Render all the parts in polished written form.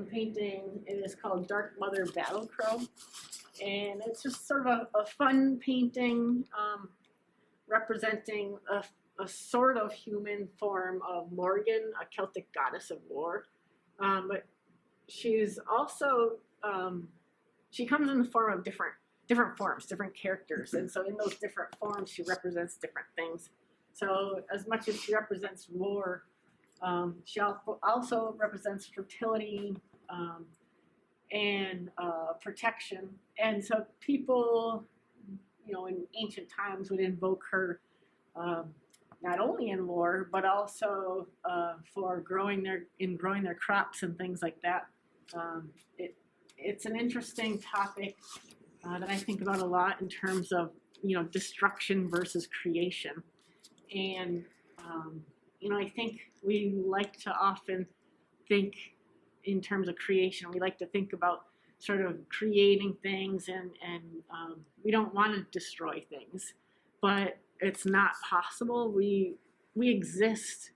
painting is called Dark Mother Battle Crow, and it's just sort of a fun painting representing a sort of human form of Morgan, a Celtic goddess of war, but she's also she comes in the form of different forms, different characters, and so in those different forms she represents different things. So as much as she represents war, she also represents fertility and protection. And so people, in ancient times would invoke her not only in war, but also for growing their crops and things like that. It's an interesting topic that I think about a lot in terms of destruction versus creation. And I think we like to often think in terms of creation. We like to think about sort of creating things, and we don't want to destroy things, but it's not possible. We exist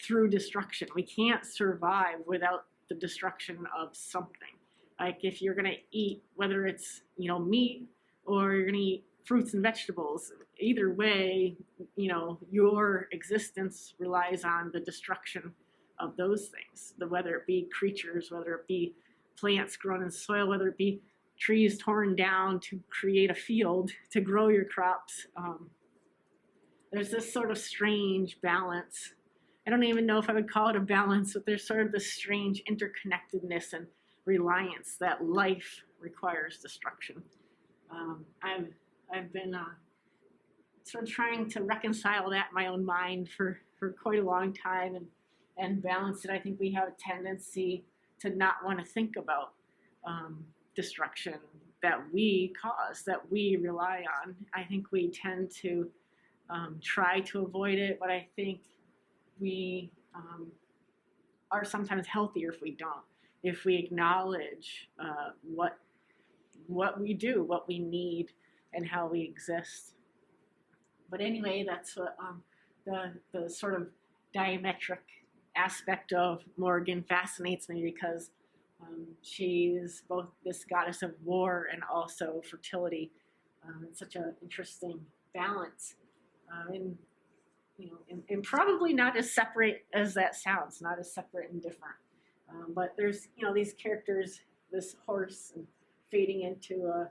through destruction. We can't survive without the destruction of something. Like if you're gonna eat, whether it's meat or you're gonna eat fruits and vegetables, either way, your existence relies on the destruction of those things. Whether it be creatures, whether it be plants grown in soil, whether it be trees torn down to create a field to grow your crops. There's this sort of strange balance. I don't even know if I would call it a balance, but there's sort of this strange interconnectedness and reliance that life requires destruction. I've been sort of trying to reconcile that in my own mind for quite a long time and balance it. I think we have a tendency to not want to think about destruction that we cause, that we rely on. I think we tend to try to avoid it, but I think we are sometimes healthier if we don't. If we acknowledge what we do, what we need, and how we exist. But anyway, that's what the sort of diametric aspect of Morgan fascinates me, because she's both this goddess of war and also fertility. It's such an interesting balance, and probably not as separate as that sounds, not as separate and different. But there's these characters, this horse and fading into a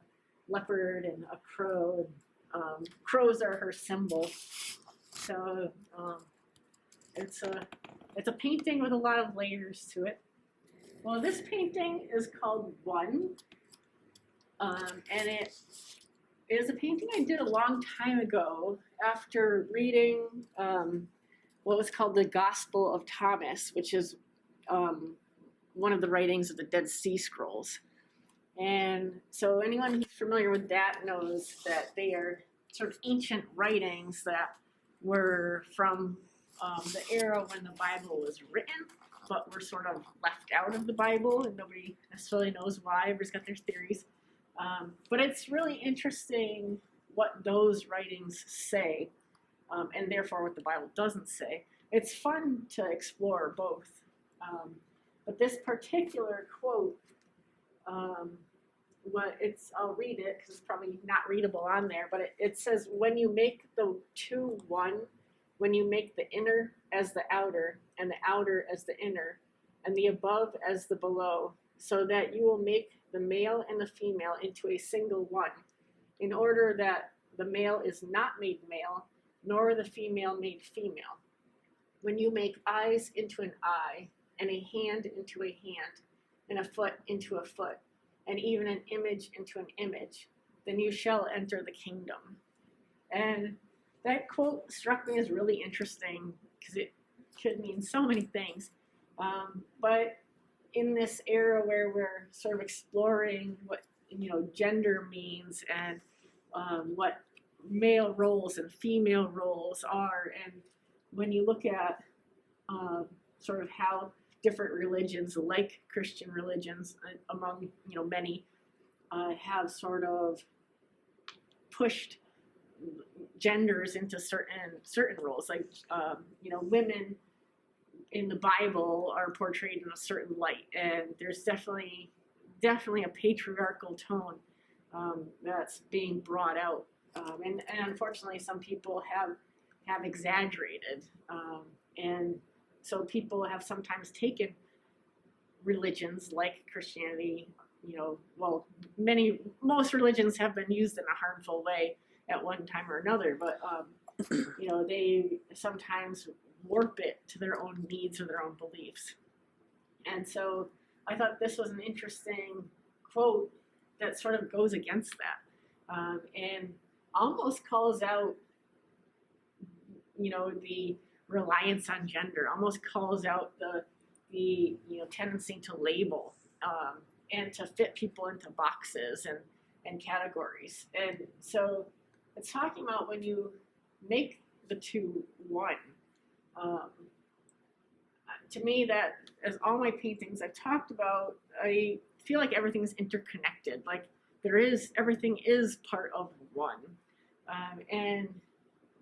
leopard and a crow. And, crows are her symbol. So it's a painting with a lot of layers to it. Well, this painting is called One, and it is a painting I did a long time ago after reading what was called the Gospel of Thomas, which is one of the writings of the Dead Sea Scrolls. And so anyone who's familiar with that knows that they are sort of ancient writings that were from the era when the Bible was written, but were sort of left out of the Bible, and nobody necessarily knows why. Everybody's got their theories. But it's really interesting what those writings say, and therefore what the Bible doesn't say. It's fun to explore both. But this particular quote, I'll read it because it's probably not readable on there, but it says, when you make the two one, when you make the inner as the outer, and the outer as the inner, and the above as the below, so that you will make the male and the female into a single one, in order that the male is not made male, nor the female made female. When you make eyes into an eye, and a hand into a hand, and a foot into a foot, and even an image into an image, then you shall enter the kingdom. And that quote struck me as really interesting because it could mean so many things. But in this era where we're sort of exploring what gender means and what male roles and female roles are, and when you look at sort of how different religions, like Christian religions, among many, have sort of pushed genders into certain roles. Like women in the Bible are portrayed in a certain light, and there's definitely a patriarchal tone that's being brought out, and unfortunately, some people have exaggerated, and so people have sometimes taken religions like Christianity. Most religions have been used in a harmful way at one time or another, but they sometimes warp it to their own needs or their own beliefs. And so I thought this was an interesting quote that sort of goes against that, and almost calls out, the reliance on gender, almost calls out the tendency to label, and to fit people into boxes and categories. And so it's talking about when you make the two one. To me, that as all my paintings I've talked about, I feel like everything's interconnected. Like everything is part of one. And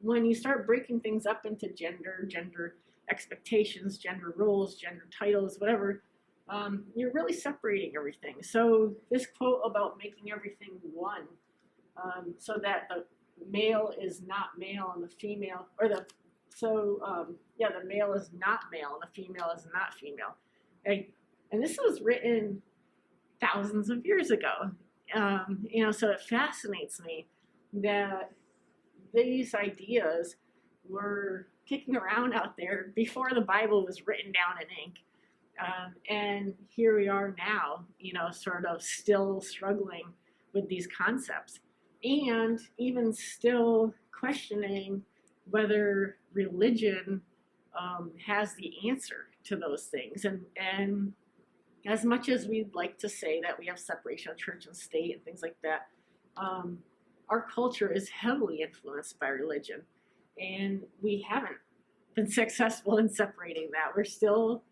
when you start breaking things up into gender expectations, gender roles, gender titles, whatever, you're really separating everything. So this quote about making everything one, so that the male is not male and the female, the male is not male and the female is not female. And this was written thousands of years ago. So it fascinates me that these ideas were kicking around out there before the Bible was written down in ink. And here we are now, sort of still struggling with these concepts, and even still questioning whether religion has the answer to those things. And as much as we'd like to say that we have separation of church and state and things like that, our culture is heavily influenced by religion, and we haven't been successful in separating that. We're still,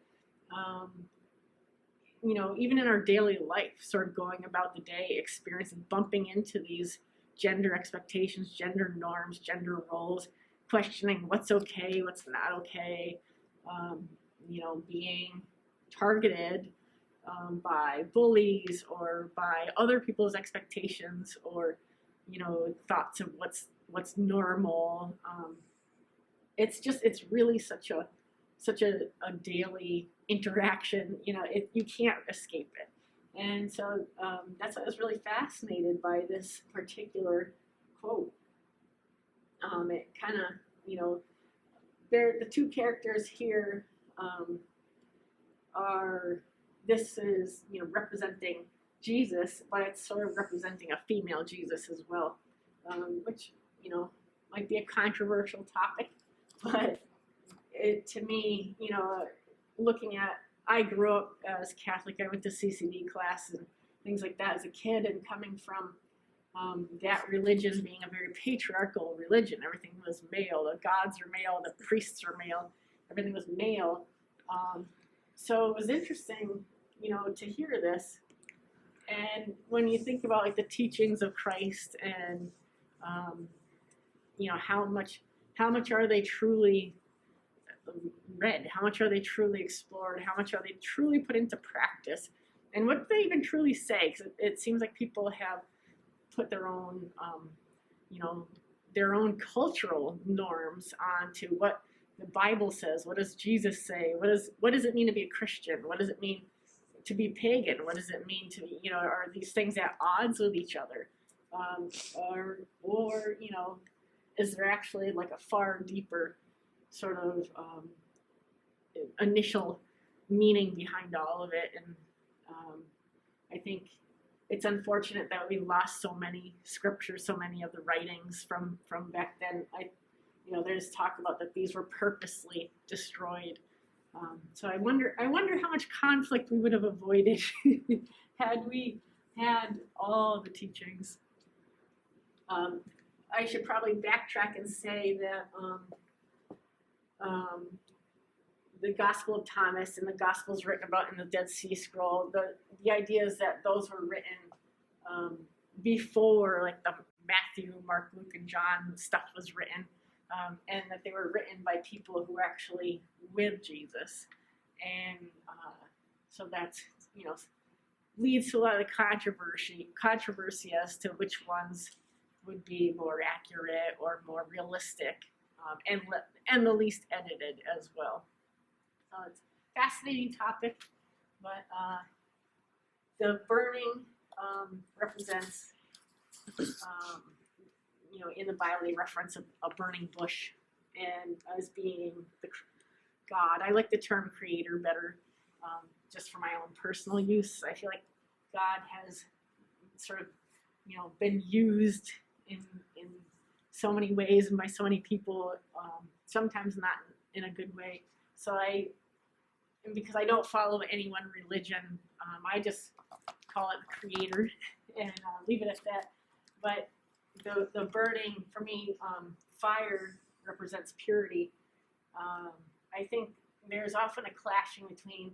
even in our daily life, sort of going about the day, experiencing, bumping into these gender expectations, gender norms, gender roles, questioning what's okay, what's not okay, being targeted by bullies or by other people's expectations, or thoughts of what's normal. It's really such a daily interaction. You can't escape it. And so that's why I was really fascinated by this particular quote. It kind of, the two characters here this is, representing Jesus, but it's sort of representing a female Jesus as well, which, might be a controversial topic, but to me, I grew up as Catholic. I went to CCD class and things like that as a kid, and coming from that religion being a very patriarchal religion. Everything was male. The gods are male. The priests are male. Everything was male. So it was interesting, to hear this. And when you think about like the teachings of Christ and, how much are they truly read? How much are they truly explored? How much are they truly put into practice? And what do they even truly say? Because it seems like people have put their own, their own cultural norms onto what the Bible says. What does Jesus say? What does it mean to be a Christian? What does it mean to be pagan? What does it mean to be, are these things at odds with each other? Or is there actually like a far deeper sort of initial meaning behind all of it? And I think it's unfortunate that we lost so many scriptures, so many of the writings from back then. There's talk about that these were purposely destroyed. So I wonder how much conflict we would have avoided had we had all the teachings. I should probably backtrack and say that the Gospel of Thomas and the Gospels written about in the Dead Sea Scroll, the idea is that those were written before like the Matthew, Mark, Luke, and John stuff was written. and that they were written by people who were actually with Jesus. And so that's, leads to a lot of controversy as to which ones would be more accurate or more realistic, and the least edited as well. So it's a fascinating topic, but the burning represents, in the Bible they reference a burning bush and as being the God. I like the term creator better, just for my own personal use. I feel like God has sort of, been used in so many ways and by so many people, sometimes not in a good way. So because I don't follow any one religion, I just call it the creator and leave it at that. But the burning, for me, fire represents purity. I think there's often a clashing between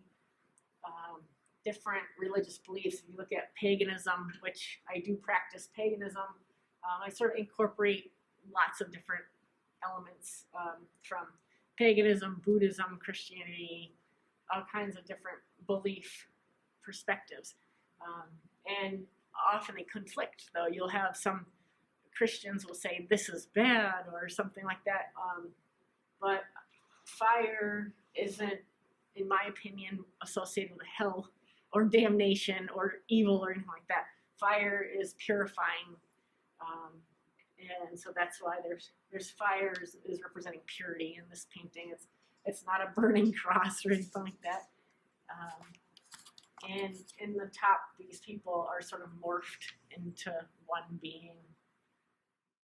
different religious beliefs. If you look at paganism, which I do practice paganism, I sort of incorporate lots of different elements from paganism, Buddhism, Christianity, all kinds of different belief perspectives. And often they conflict, though. You'll have some Christians will say this is bad or something like that. But fire isn't, in my opinion, associated with hell or damnation or evil or anything like that. Fire is purifying, and so that's why there's fire is representing purity in this painting. It's not a burning cross or anything like that. And in the top, these people are sort of morphed into one being.